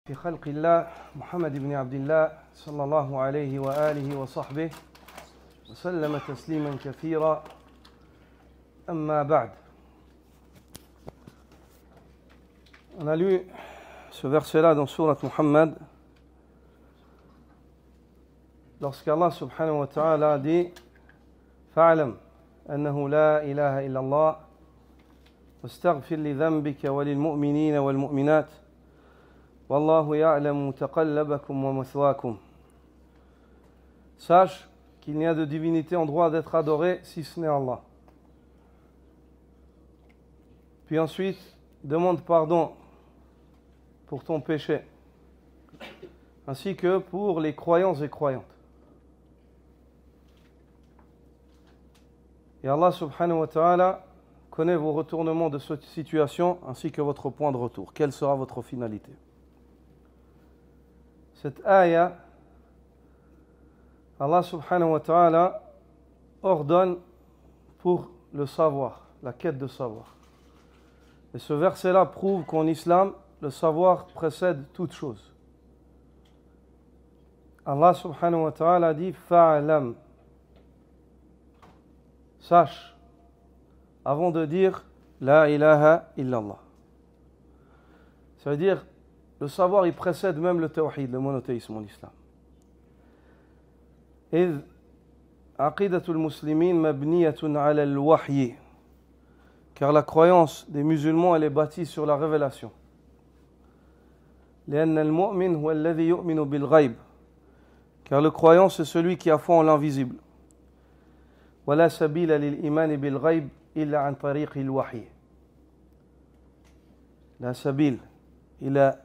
في خلق الله محمد بن عبد الله صلى الله عليه وآله وصحبه وسلم تسليما كثيرا أما بعد. On a lu ce verset-là dans Sourate Muhammad lorsqu'Allah subhanahu wa ta'ala dit فَاعْلَمْ أَنَّهُ لَا إِلَهَ إِلَّا اللَّهُ وَاسْتَغْفِرْ لِذَنْبِكَ وَلِلْمُؤْمِنِينَ وَالْمُؤْمِنَاتِ وَاللَّهُ يَعْلَمُ مُتَقَلَّبَكُمْ وَمَثْوَاكُمْ. Sache qu'il n'y a de divinité en droit d'être adoré si ce n'est Allah. Puis ensuite, demande pardon pour ton péché, ainsi que pour les croyants et croyantes. Et Allah subhanahu wa ta'ala connaît vos retournements de cette situation ainsi que votre point de retour. Quelle sera votre finalité? Cette ayah, Allah subhanahu wa ta'ala ordonne pour le savoir, la quête de savoir. Et ce verset-là prouve qu'en islam, le savoir précède toute chose. Allah subhanahu wa ta'ala dit fa'alam, sache, avant de dire la ilaha illallah. Ça veut dire, le savoir il précède même le tawhid, le monothéisme en islam. إذ عقيدة المسلمين مبنية على الوحي, car la croyance des musulmans elle est bâtie sur la révélation. لأن المؤمن هو الذي يؤمن بالغيب, car le croyant c'est celui qui a foi en l'invisible. ولا سبيل للإيمان بالغيب إلا عن طريق الوحي. لا سبيل إلى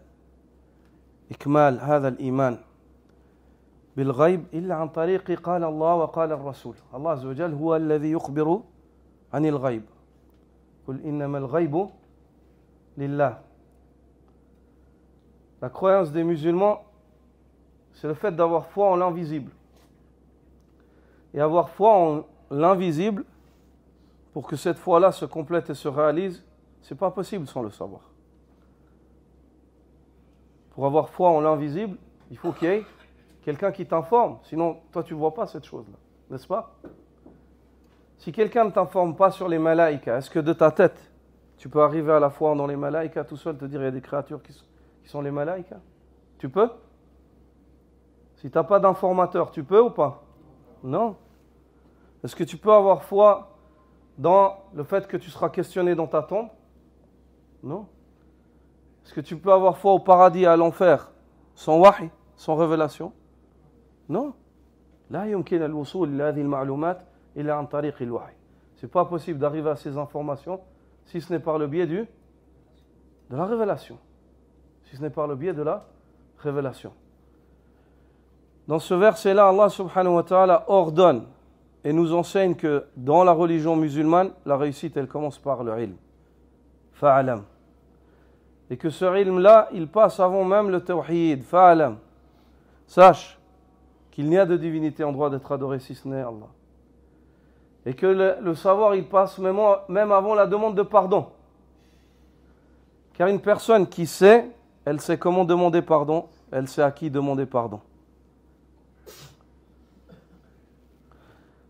إكمال هذا الإيمان بالغيب إلا عن طريق قال الله وقال الرسول. الله عز وجل هو الذي يخبر عن الغيب. قل إنما الغيب لله. La croyance des musulmans, c'est le fait d'avoir foi en l'invisible. Et avoir foi en l'invisible, pour que cette foi-là se complète et se réalise, c'est pas possible sans le savoir. Pour avoir foi en l'invisible, il faut qu'il y ait quelqu'un qui t'informe, sinon toi tu ne vois pas cette chose-là, n'est-ce pas? Si quelqu'un ne t'informe pas sur les malaïkas, est-ce que de ta tête, tu peux arriver à la foi dans les malaïkas tout seul, te dire il y a des créatures qui sont les malaïkas? Tu peux? Si tu n'as pas d'informateur, tu peux ou pas? Non. Est-ce que tu peux avoir foi dans le fait que tu seras questionné dans ta tombe? Non. Est-ce que tu peux avoir foi au paradis et à l'enfer sans wahi, sans révélation? Non. لا يمكن الوصول إلى هذه المعلومات إلا عن طريق الوحي. C'est pas possible d'arriver à ces informations si ce n'est par le biais de la révélation. Si ce n'est par le biais de la révélation. Dans ce verset-là, Allah subhanahu wa ta'ala ordonne et nous enseigne que dans la religion musulmane, la réussite, elle commence par le ilm. Fa'alam. Et que ce ilm-là, il passe avant même le tawhid. Fa'alam. Sache qu'il n'y a de divinité en droit d'être adoré si ce n'est Allah. Et que le savoir, il passe même avant la demande de pardon. Car une personne qui sait, elle sait comment demander pardon, elle sait à qui demander pardon.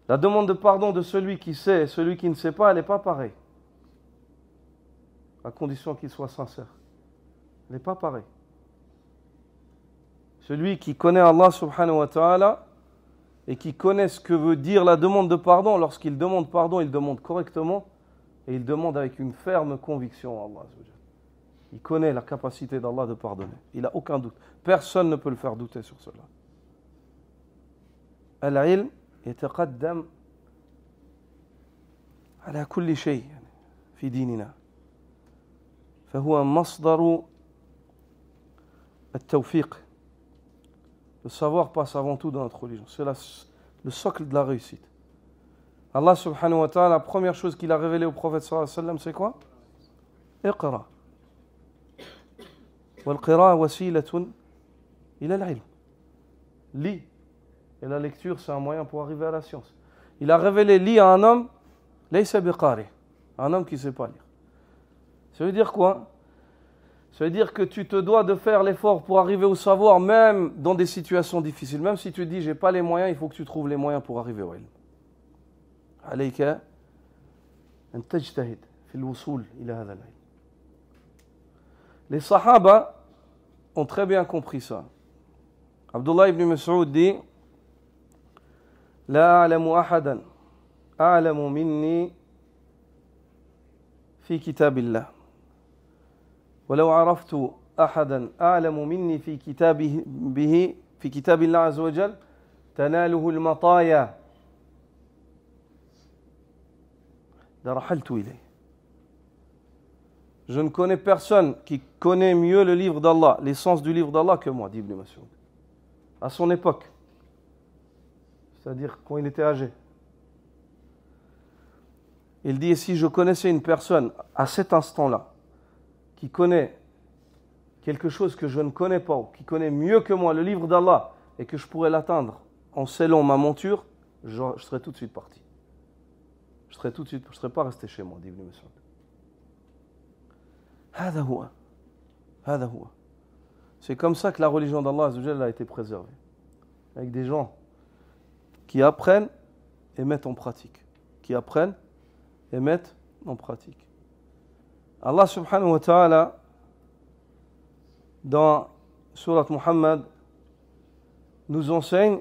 La demande de pardon de celui qui sait et celui qui ne sait pas, elle n'est pas pareille. À condition qu'il soit sincère. Elle n'est pas pareille. Celui qui connaît Allah subhanahu wa ta'ala et qui connaît ce que veut dire la demande de pardon, lorsqu'il demande pardon, il demande correctement et il demande avec une ferme conviction à Allah. Il connaît la capacité d'Allah de pardonner. Il n'a aucun doute. Personne ne peut le faire douter sur cela. Al-ilm يتقدم على كل شيء في ديننا فهو مصدر التوفيق. Le savoir passe avant tout dans notre religion. C'est le socle de la réussite. Allah subhanahu wa ta'ala, la première chose qu'il a révélée au prophète sallallahu alayhi wa sallam, c'est quoi? Iqra. Wal-qira'a wasilatun ila al-ilm. Lis. Et la lecture, c'est un moyen pour arriver à la science. Il a révélé lis à un homme, laysa biqari, un homme qui ne sait pas lire. Ça veut dire quoi? Ça veut dire que tu te dois de faire l'effort pour arriver au savoir, même dans des situations difficiles. Même si tu dis, j'ai pas les moyens, il faut que tu trouves les moyens pour arriver au ilm. عليك أن تجتهد في الوصول إلى هذا العلم. Les Sahaba ont très bien compris ça. Abdullah ibn Mas'ud dit لا أعلم أحدا أعلم مني في كتاب الله ولو عرفت أحدا أعلم مني في في كتاب الله عز وجل تناله المطايا لرحلت إليه. Je ne connais personne qui connaît mieux le livre d'Allah, l'essence du livre d'Allah que moi, dit Ibn Mas'ud. À son époque, c'est-à-dire quand il était âgé. Il dit, si je connaissais une personne à cet instant-là, qui connaît quelque chose que je ne connais pas, ou qui connaît mieux que moi le livre d'Allah, et que je pourrais l'atteindre en scellant ma monture, je serais tout de suite parti. Je ne serais pas resté chez moi, dit Ibn Mas'ud. C'est comme ça que la religion d'Allah a été préservée. Avec des gens qui apprennent et mettent en pratique. Qui apprennent et mettent en pratique. Allah subhanahu wa ta'ala, dans Surat Muhammad, nous enseigne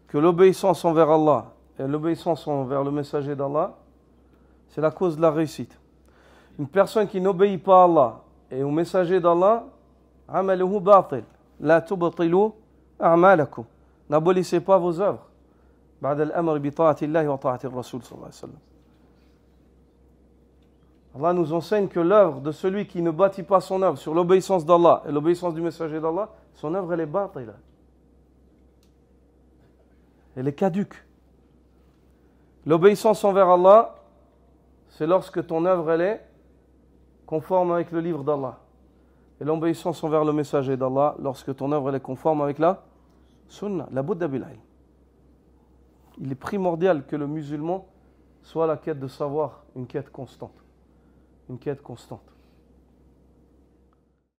que l'obéissance envers Allah et l'obéissance envers le messager d'Allah, c'est la cause de la réussite. Une personne qui n'obéit pas à Allah et au messager d'Allah, amaluhu batil, la tubtilu a'malakum. N'abolissez pas vos œuvres. بعد الأمر بطاعة الله وطاعة الرسول صلى الله عليه وسلم. Allah nous enseigne que l'œuvre de celui qui ne bâtit pas son œuvre sur l'obéissance d'Allah et l'obéissance du messager d'Allah, son œuvre elle est batila. Elle est caduque. L'obéissance envers Allah, c'est lorsque ton œuvre elle est conforme avec le livre d'Allah. Et l'obéissance envers le messager d'Allah, lorsque ton œuvre elle est conforme avec la sunna, la budda bil ilm. Il est primordial que le musulman soit à la quête de savoir, une quête constante. Une quête constante.